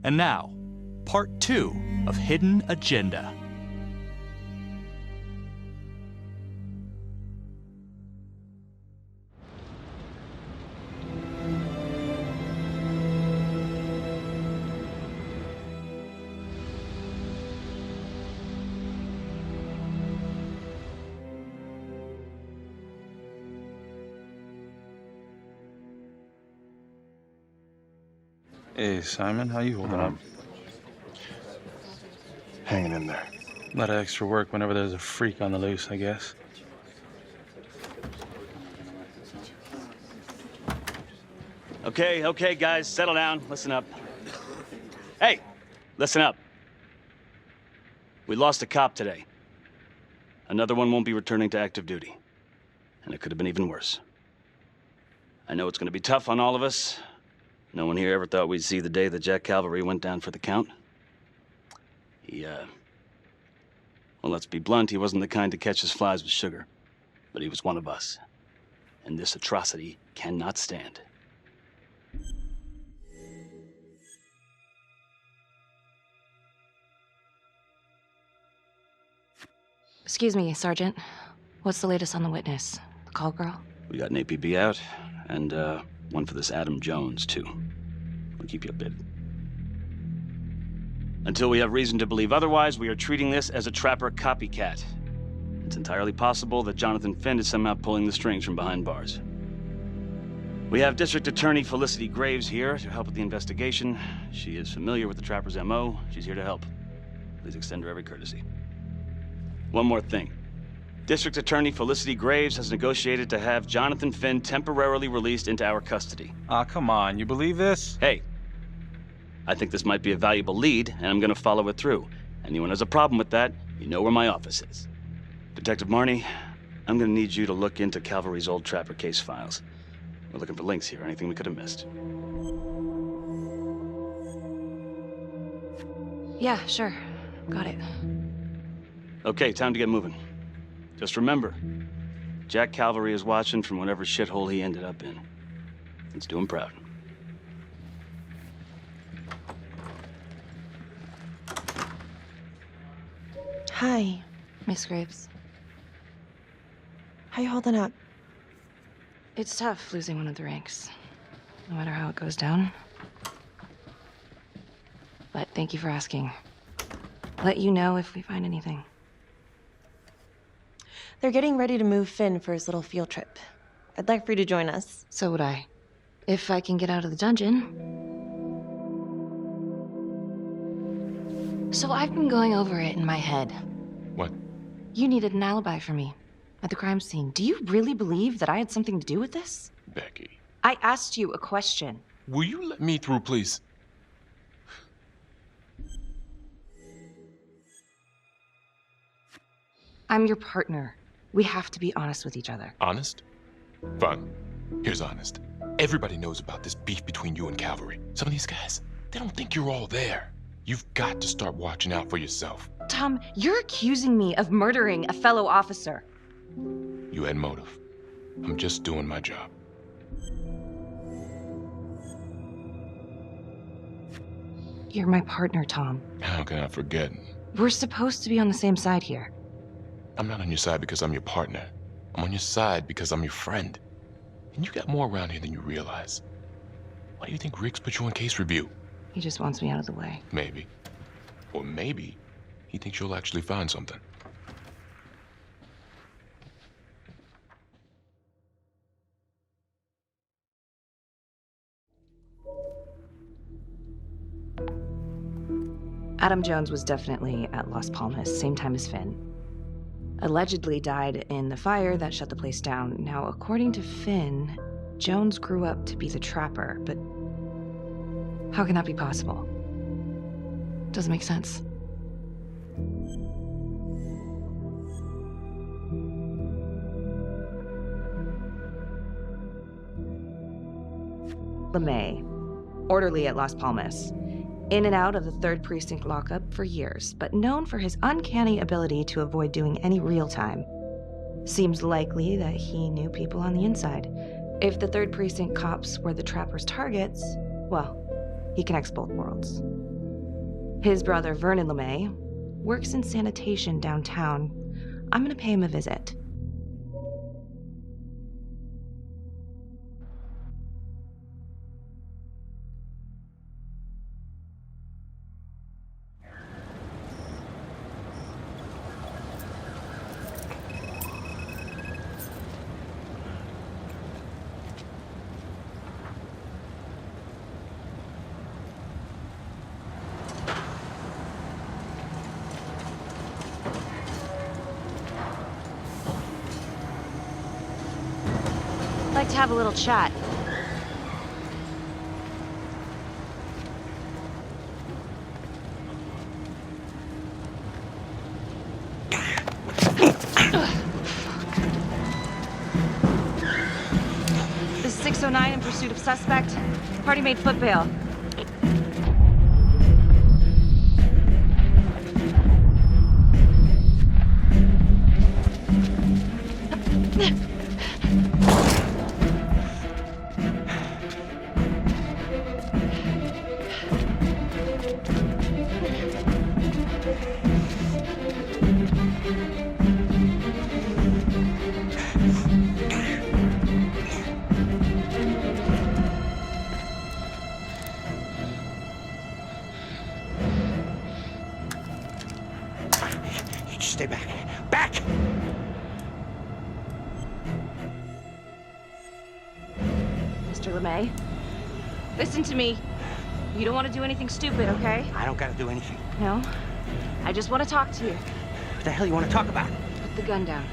And now, part 2 of Hidden Agenda. Hey, Simon, how you holding up? Hanging in there. A lot of extra work whenever there's a freak on the loose, I guess. Okay, guys, settle down. Listen up. Hey, listen up. We lost a cop today. Another one won't be returning to active duty. And it could have been even worse. I know it's going to be tough on all of us. No one here ever thought we'd see the day that Jack Cavalry went down for the count. Well, let's be blunt, he wasn't the kind to catch his flies with sugar. But he was one of us. And this atrocity cannot stand. Excuse me, Sergeant. What's the latest on the witness? The call girl? We got an APB out, and one for this Adam Jones, too. We'll keep you updated. Until we have reason to believe otherwise, we are treating this as a trapper copycat. It's entirely possible that Jonathan Finn is somehow pulling the strings from behind bars. We have District Attorney Felicity Graves here to help with the investigation. She is familiar with the trapper's MO. She's here to help. Please extend her every courtesy. One more thing. District Attorney Felicity Graves has negotiated to have Jonathan Finn temporarily released into our custody. Ah, come on, you believe this? Hey, I think this might be a valuable lead, and I'm gonna follow it through. Anyone has a problem with that, you know where my office is. Detective Marney, I'm gonna need you to look into Cavalry's old trapper case files. We're looking for links here, anything we could have missed. Yeah, sure. Got it. Okay, time to get moving. Just remember, Jack Cavalry is watching from whatever shithole he ended up in. Let's do him proud. Hi. Miss Graves. How you holding up? It's tough losing one of the ranks, no matter how it goes down. But thank you for asking. Let you know if we find anything. They're getting ready to move Finn for his little field trip. I'd like for you to join us. So would I. If I can get out of the dungeon. So I've been going over it in my head. What? You needed an alibi for me at the crime scene. Do you really believe that I had something to do with this? Becky. I asked you a question. Will you let me through, please? I'm your partner. We have to be honest with each other. Honest? Fine. Here's honest. Everybody knows about this beef between you and Cavalry. Some of these guys, they don't think you're all there. You've got to start watching out for yourself. Tom, you're accusing me of murdering a fellow officer. You had motive. I'm just doing my job. You're my partner, Tom. How can I forget? We're supposed to be on the same side here. I'm not on your side because I'm your partner. I'm on your side because I'm your friend. And you got more around here than you realize. Why do you think Riggs put you on case review? He just wants me out of the way. Maybe. Or maybe he thinks you'll actually find something. Adam Jones was definitely at Las Palmas, same time as Finn. Allegedly died in the fire that shut the place down. Now, according to Finn, Jones grew up to be the trapper, but how can that be possible? Doesn't make sense. LeMay, orderly at Las Palmas. In and out of the 3rd Precinct lockup for years, but known for his uncanny ability to avoid doing any real time. Seems likely that he knew people on the inside. If the 3rd Precinct cops were the trapper's targets, well, he connects both worlds. His brother, Vernon LeMay, works in sanitation downtown. I'm gonna pay him a visit. I'd like to have a little chat. This is 609 in pursuit of suspect. Party made foot bail. Stay back. Back! Mr. LeMay, listen to me. You don't want to do anything stupid, okay? I don't gotta do anything. No? I just want to talk to you. What the hell you want to talk about? Put the gun down.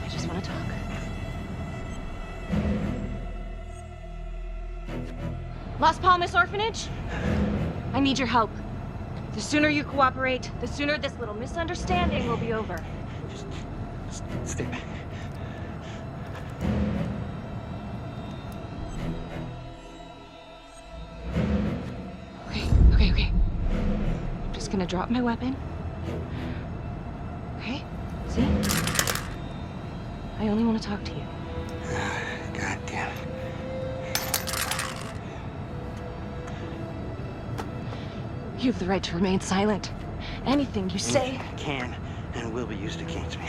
I just want to talk. Las Palmas Orphanage? I need your help. The sooner you cooperate, the sooner this little misunderstanding will be over. Just stay back. Okay. I'm just gonna drop my weapon. Okay? See? I only want to talk to you. God damn it. You have the right to remain silent. Anything you say... Anything can and will be used against me.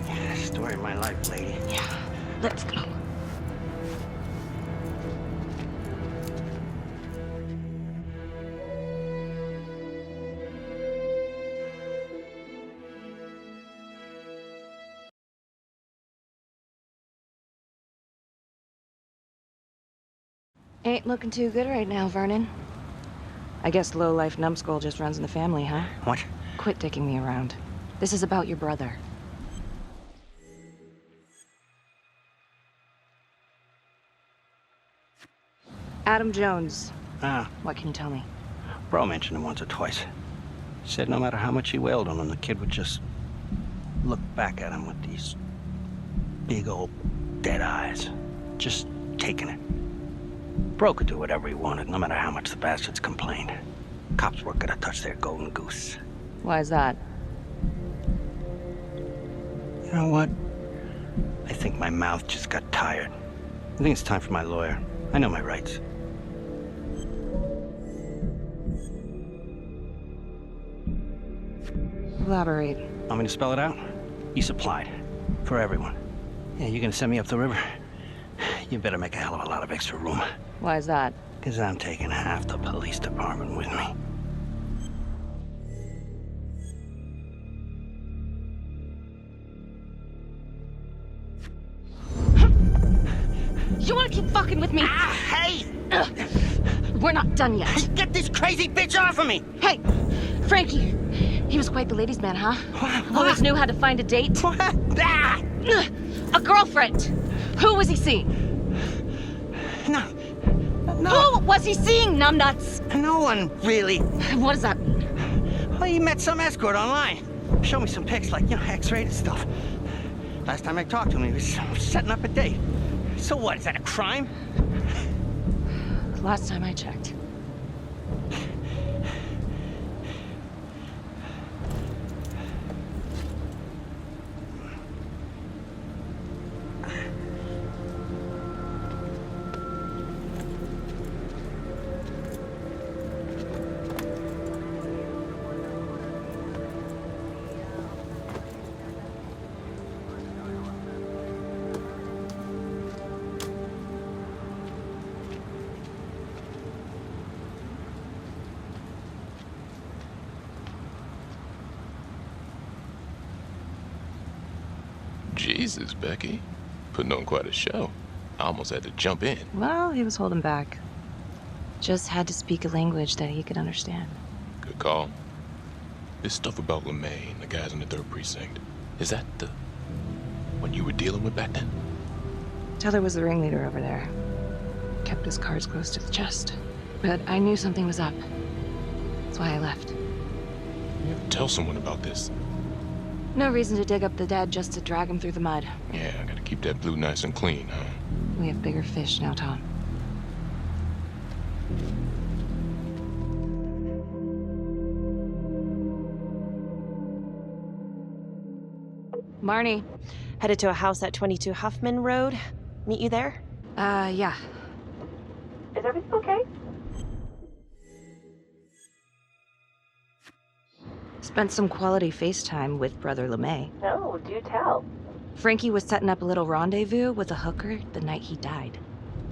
Yeah, story of my life, lady. Yeah, let's go. Ain't looking too good right now, Vernon. I guess low-life numbskull just runs in the family, huh? What? Quit dicking me around. This is about your brother. Adam Jones. Ah, What can you tell me? bro mentioned him once or twice. Said no matter how much he wailed on him, the kid would just look back at him with these big old dead eyes. Just taking it. Bro could do whatever he wanted, no matter how much the bastards complained. Cops weren't gonna touch their golden goose. Why is that? You know what? I think my mouth just got tired. I think it's time for my lawyer. I know my rights. Elaborate. Want me to spell it out? He supplied. For everyone. Yeah, you're gonna send me up the river? You better make a hell of a lot of extra room. Why is that? Because I'm taking half the police department with me. You wanna keep fucking with me? Ah, hey! We're not done yet. Get this crazy bitch off of me! Hey, Frankie. He was quite the ladies' man, huh? Always knew how to find a date. What? Ah! A girlfriend. Who was he seeing? No. Who was he seeing, numbnuts? No one, really. What does that mean? Well, he met some escort online. Showed me some pics, like, X-rated stuff. Last time I talked to him, he was setting up a date. So what, is that a crime? Last time I checked. Jesus, Becky. Putting on quite a show. I almost had to jump in. Well, he was holding back. Just had to speak a language that he could understand. Good call. This stuff about LeMay and the guys in the 3rd Precinct, is that the one you were dealing with back then? Teller was the ringleader over there. Kept his cards close to the chest. But I knew something was up. That's why I left. You have to tell someone about this. No reason to dig up the dead just to drag him through the mud. Yeah, I gotta keep that blue nice and clean, huh? We have bigger fish now, Tom. Marnie. Headed to a house at 22 Huffman Road. Meet you there? Yeah. Is everything okay? Spent some quality FaceTime with Brother LeMay. No, do tell. Frankie was setting up a little rendezvous with a hooker the night he died.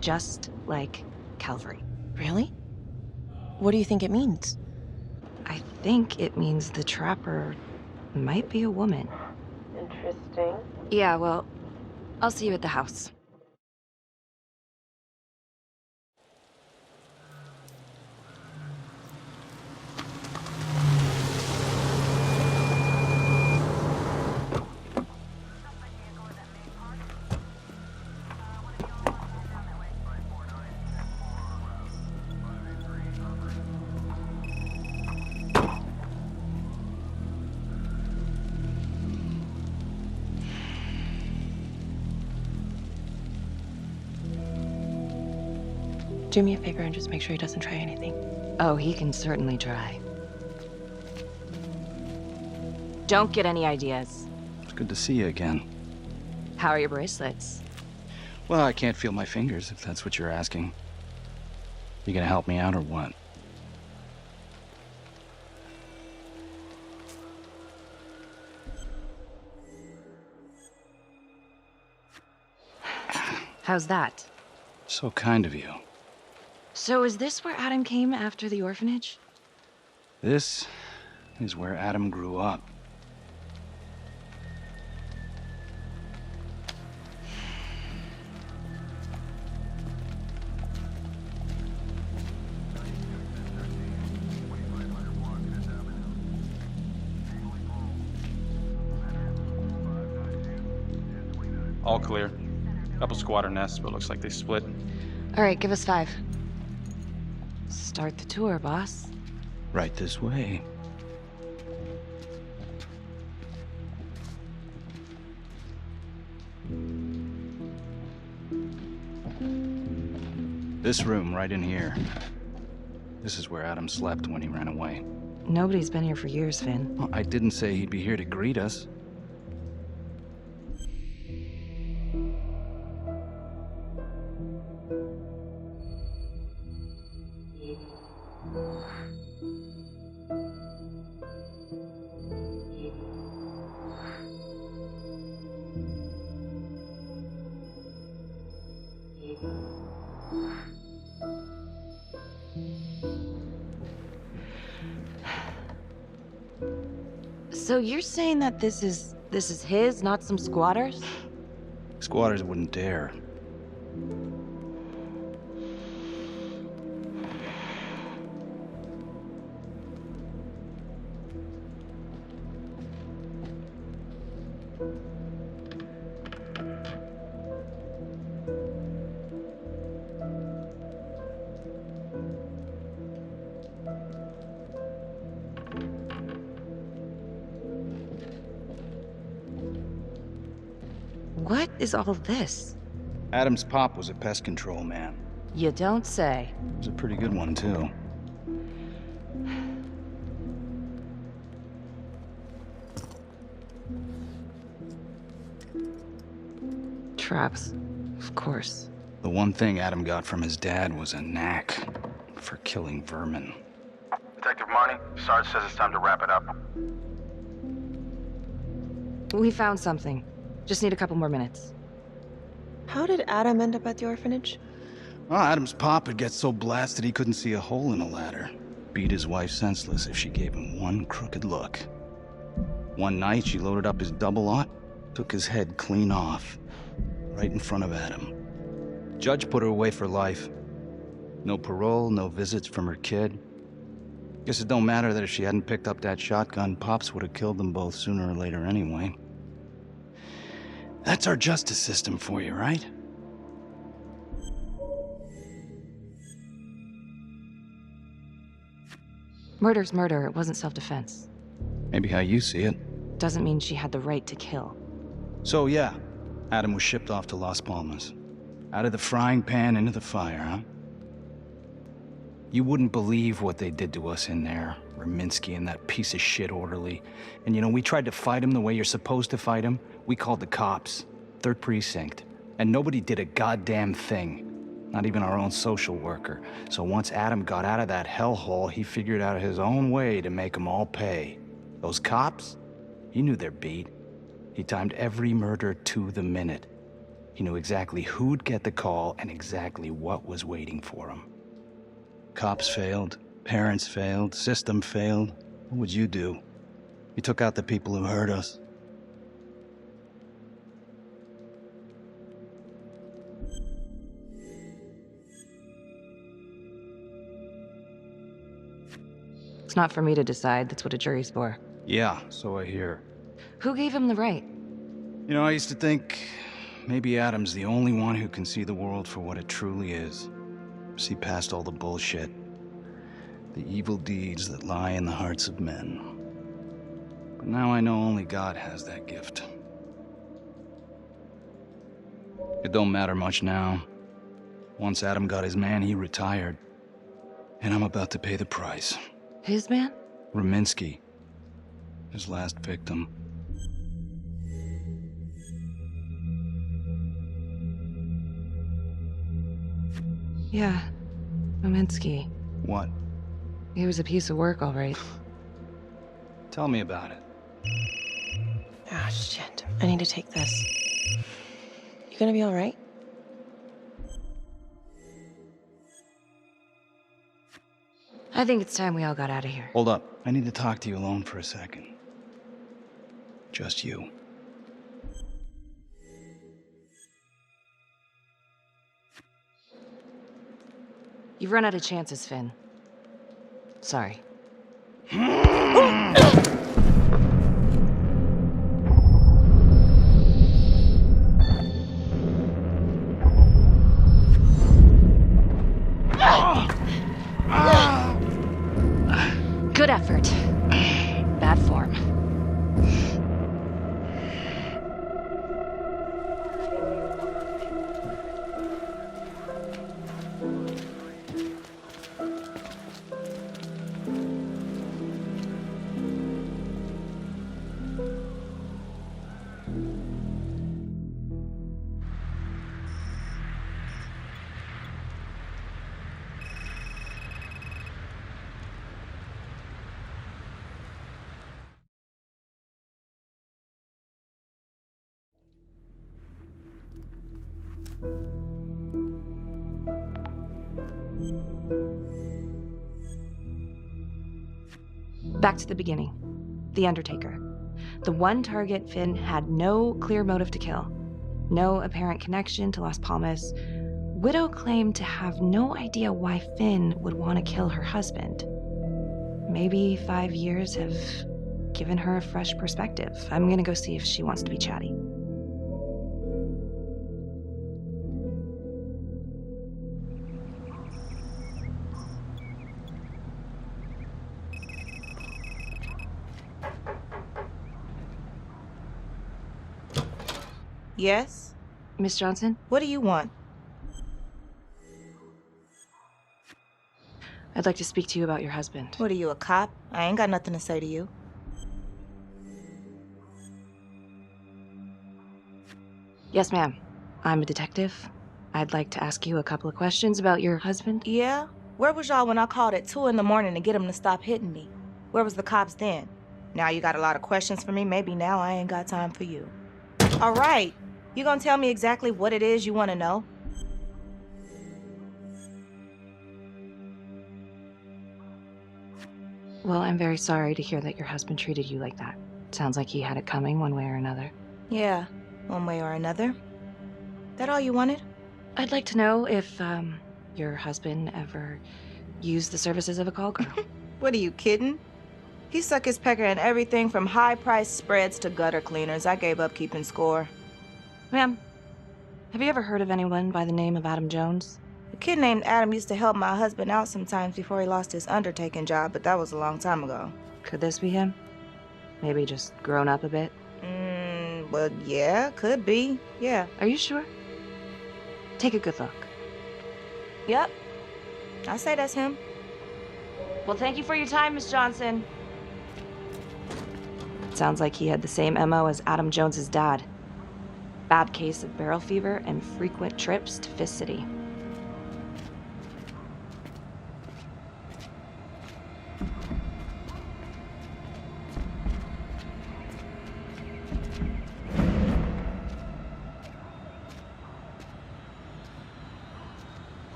Just like Calvary. Really? What do you think it means? I think it means the trapper might be a woman. Interesting. Yeah, well, I'll see you at the house. Do me a favor and just make sure he doesn't try anything. Oh, he can certainly try. Don't get any ideas. It's good to see you again. How are your bracelets? Well, I can't feel my fingers, if that's what you're asking. You gonna help me out or what? How's that? So kind of you. So is this where Adam came after the orphanage? This is where Adam grew up. All clear. Couple squatter nests, but looks like they split. All right, give us 5. Start the tour, boss. Right this way. This room right in here. This is where Adam slept when he ran away. Nobody's been here for years, Finn. Well, I didn't say he'd be here to greet us. So you're saying that this is his, not some squatters? Squatters wouldn't dare. What is all this? Adam's pop was a pest control man. You don't say. He was a pretty good one, too. Traps, of course. The one thing Adam got from his dad was a knack for killing vermin. Detective Marnie, Sarge says it's time to wrap it up. We found something. Just need a couple more minutes. How did Adam end up at the orphanage? Well, Adam's pop had get so blasted he couldn't see a hole in a ladder. Beat his wife senseless if she gave him one crooked look. One night, she loaded up his double-aught, took his head clean off, right in front of Adam. Judge put her away for life. No parole, no visits from her kid. Guess it don't matter that if she hadn't picked up that shotgun, Pops would have killed them both sooner or later anyway. That's our justice system for you, right? Murder's murder. It wasn't self-defense. Maybe how you see it. Doesn't mean she had the right to kill. So yeah, Adam was shipped off to Las Palmas. Out of the frying pan into the fire, huh? You wouldn't believe what they did to us in there. Raminsky and that piece of shit orderly. And you know, we tried to fight him the way you're supposed to fight him. We called the cops. 3rd Precinct. And nobody did a goddamn thing. Not even our own social worker. So once Adam got out of that hellhole, he figured out his own way to make them all pay. Those cops? He knew their beat. He timed every murder to the minute. He knew exactly who'd get the call and exactly what was waiting for him. Cops failed, parents failed, system failed. What would you do? You took out the people who hurt us. It's not for me to decide. That's what a jury's for. Yeah, so I hear. Who gave him the right? You know, I used to think maybe Adam's the only one who can see the world for what it truly is. See past all the bullshit. The evil deeds that lie in the hearts of men. But now I know only God has that gift. It don't matter much now. Once Adam got his man, he retired. And I'm about to pay the price. His man? Raminsky. His last victim. Yeah, Raminsky. What? He was a piece of work, all right. Tell me about it. Ah, shit. I need to take this. You gonna be all right? I think it's time we all got out of here. Hold up. I need to talk to you alone for a second. Just you. You've run out of chances, Finn. Sorry. Good effort. Bad form. Back to the beginning. The Undertaker. The one target Finn had no clear motive to kill, no apparent connection to Las Palmas. Widow claimed to have no idea why Finn would want to kill her husband. Maybe 5 years have given her a fresh perspective. I'm gonna go see if she wants to be chatty. Yes? Miss Johnson? What do you want? I'd like to speak to you about your husband. What are you, a cop? I ain't got nothing to say to you. Yes, ma'am. I'm a detective. I'd like to ask you a couple of questions about your husband. Yeah? Where was y'all when I called at 2 in the morning to get him to stop hitting me? Where was the cops then? Now you got a lot of questions for me. Maybe now I ain't got time for you. All right. You gonna tell me exactly what it is you want to know? Well, I'm very sorry to hear that your husband treated you like that. Sounds like he had it coming one way or another. Yeah, one way or another. That all you wanted? I'd like to know if, your husband ever used the services of a call girl. What are you kidding? He suck his pecker in everything from high-priced spreads to gutter cleaners. I gave up keeping score. Ma'am, have you ever heard of anyone by the name of Adam Jones? A kid named Adam used to help my husband out sometimes before he lost his undertaking job, but that was a long time ago. Could this be him? Maybe just grown up a bit? Well, yeah, could be. Yeah. Are you sure? Take a good look. Yep. I say that's him. Well, thank you for your time, Miss Johnson. Sounds like he had the same MO as Adam Jones's dad. Bad case of barrel fever and frequent trips to Fist City.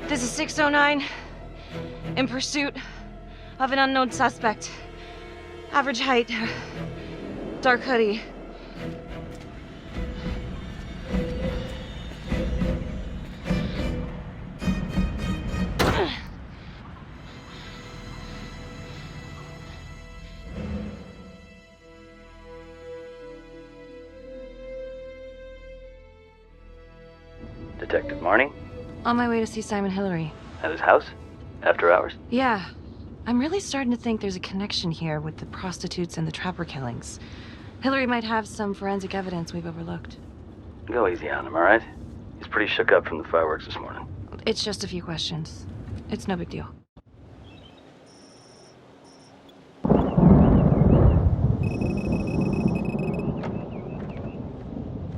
This is 609, in pursuit of an unknown suspect. Average height, dark hoodie. Detective Marnie? On my way to see Simon Hillary. At his house? After hours? Yeah. I'm really starting to think there's a connection here with the prostitutes and the trapper killings. Hillary might have some forensic evidence we've overlooked. Go easy on him, all right? He's pretty shook up from the fireworks this morning. It's just a few questions. It's no big deal.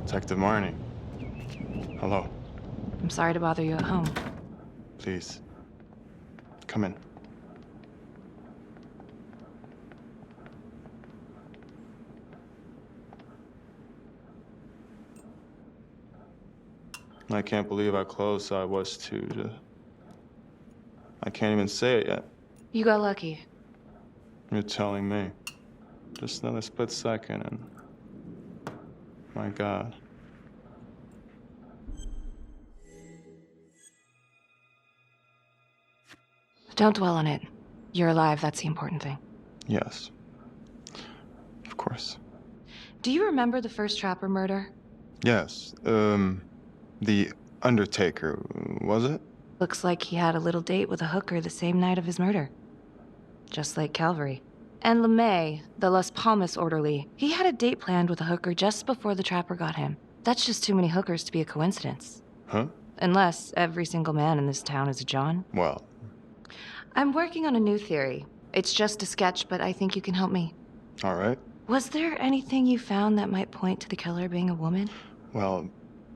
Detective Marnie. Hello. I'm sorry to bother you at home. Please. Come in. I can't believe how close I was to... I can't even say it yet. You got lucky. You're telling me. Just another split second and... My God. Don't dwell on it. You're alive, that's the important thing. Yes. Of course. Do you remember the first Trapper murder? Yes, the Undertaker, was it? Looks like he had a little date with a hooker the same night of his murder. Just like Calvary. And LeMay, the Las Palmas orderly, he had a date planned with a hooker just before the Trapper got him. That's just too many hookers to be a coincidence. Huh? Unless every single man in this town is a John. Well, I'm working on a new theory. It's just a sketch, but I think you can help me. all right. Was there anything you found that might point to the killer being a woman? Well,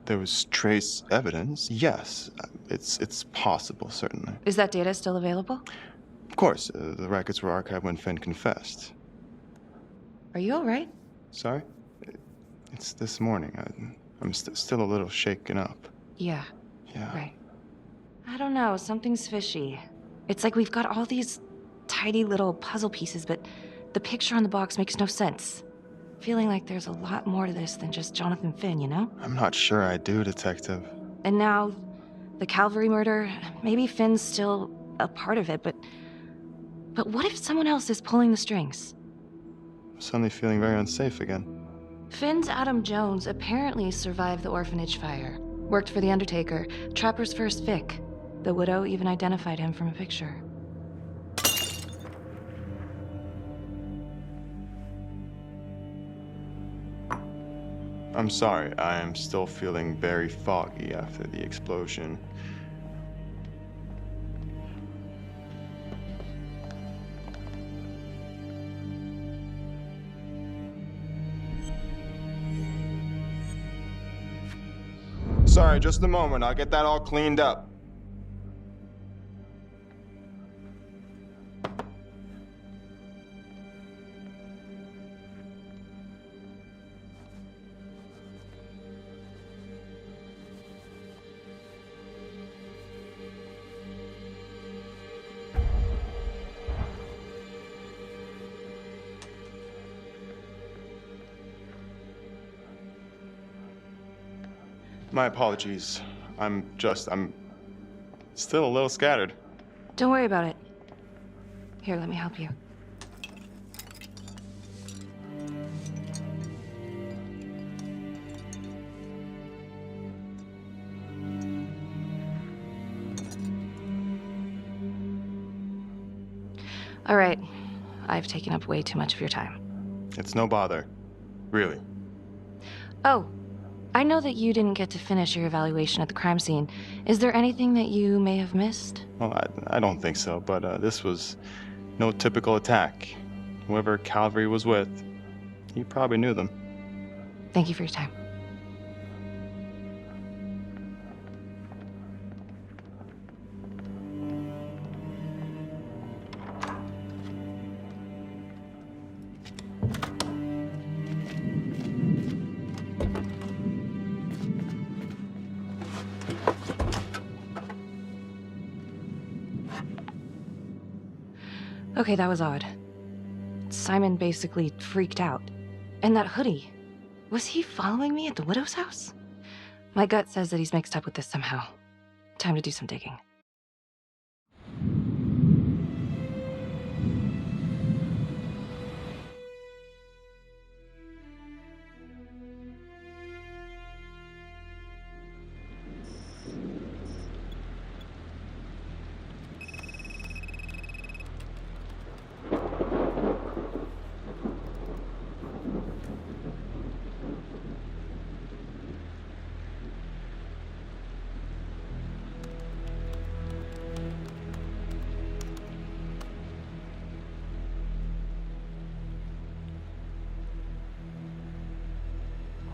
there was trace evidence. Yes, it's possible, certainly. Is that data still available? Of course, the records were archived when Finn confessed. Are you all right? Sorry? It's this morning. I'm still a little shaken up. Yeah. Yeah. Right. I don't know, something's fishy. It's like we've got all these tidy little puzzle pieces, but the picture on the box makes no sense. Feeling like there's a lot more to this than just Jonathan Finn, you know? I'm not sure I do, Detective. And now, the Calvary murder, maybe Finn's still a part of it, but what if someone else is pulling the strings? I'm suddenly feeling very unsafe again. Finn's Adam Jones apparently survived the orphanage fire. Worked for the Undertaker, Trapper's first Vic. The widow even identified him from a picture. I'm sorry, I am still feeling very foggy after the explosion. Sorry, just a moment. I'll get that all cleaned up. My apologies. I'm still a little scattered. Don't worry about it. Here, let me help you. All right. I've taken up way too much of your time. It's no bother. Really. Oh, I know that you didn't get to finish your evaluation at the crime scene. Is there anything that you may have missed? Well, I don't think so, but this was no typical attack. Whoever Calvary was with, he probably knew them. Thank you for your time. Okay, that was odd. Simon basically freaked out. And that hoodie, was he following me at the widow's house? My gut says that he's mixed up with this somehow. Time to do some digging.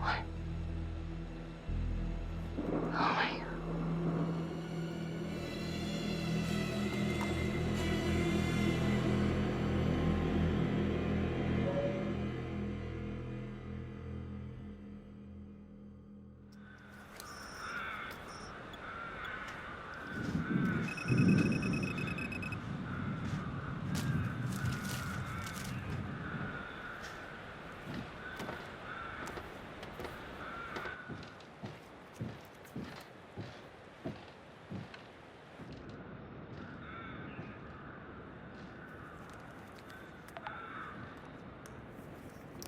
Oh my God.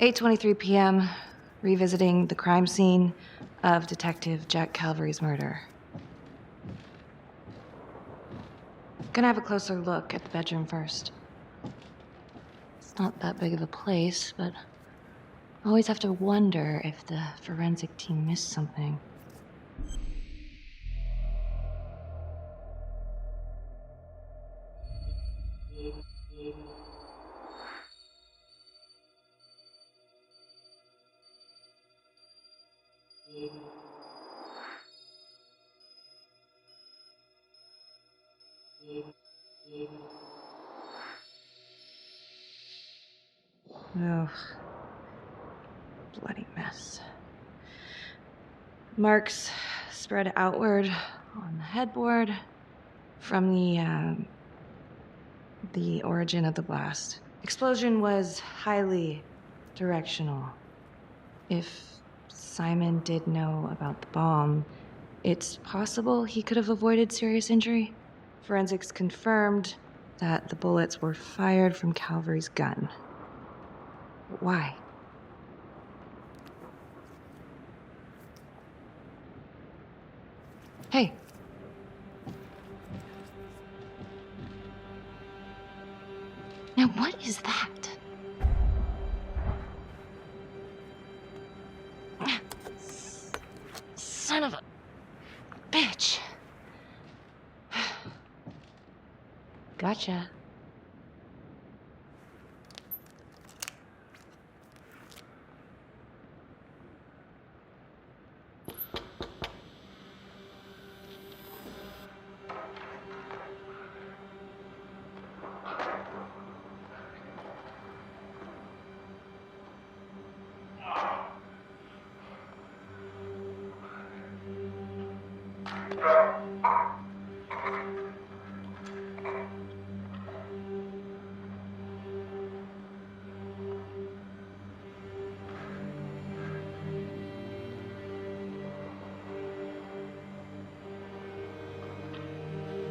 "8:23 p.m. revisiting the crime scene of Detective Jack Calvary's murder. Gonna have a closer look at the bedroom first. It's not that big of a place, but I always have to wonder if the forensic team missed something. Oh, bloody mess. Marks spread outward on the headboard from the origin of the blast. Explosion was highly directional. If Simon did know about the bomb, it's possible he could have avoided serious injury. Forensics confirmed that the bullets were fired from Calvary's gun. Why? Hey. Now what is that? Son of a bitch. Gotcha.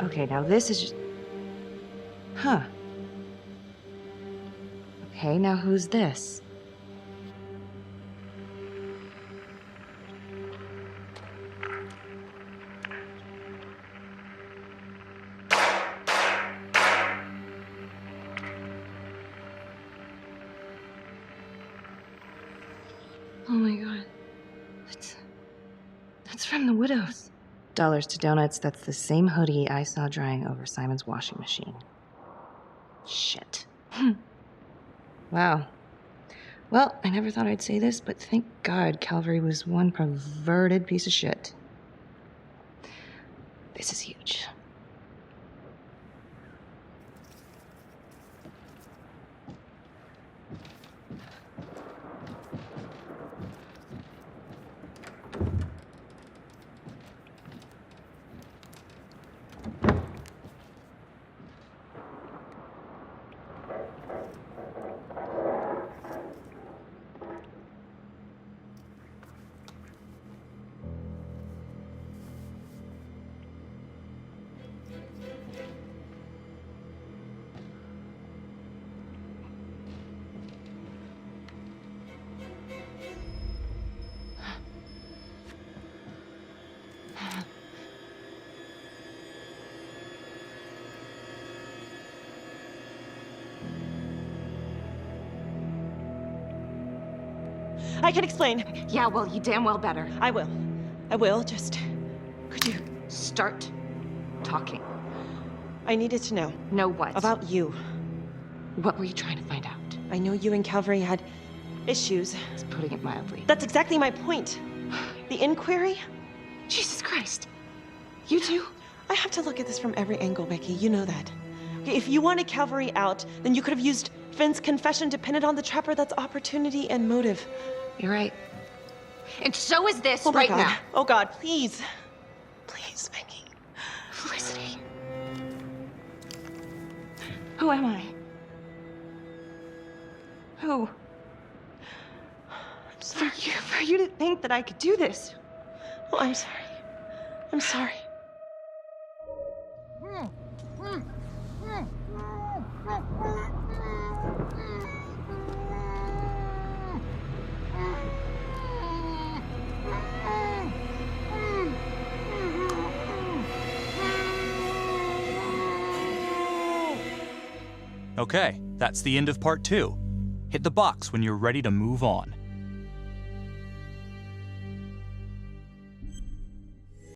Okay, now this is just... Huh. Okay, now who's this? Oh my god. That's from the Widows. Dollars to donuts, that's the same hoodie I saw drying over Simon's washing machine. Shit. Wow. Well, I never thought I'd say this, but thank God Calvary was one perverted piece of shit. This is huge. I can explain. Yeah, well, you damn well better. I will. I will, just... Could you... Start talking. I needed to know. Know what? About you. What were you trying to find out? I know you and Calvary had issues. It's putting it mildly. That's exactly my point. The inquiry? Jesus Christ. You too? I have to look at this from every angle, Becky. You know that. Okay, if you wanted Calvary out, then you could have used Finn's confession to pin it on the trapper. That's opportunity and motive. You're right. And so is this Oh my right God. now. Oh God, please. Please, Becky. Felicity. Who am I? Who? I'm sorry. For you to think that I could do this. Oh, I'm sorry. I'm sorry. Okay, that's the end of part 2. Hit the box when you're ready to move on.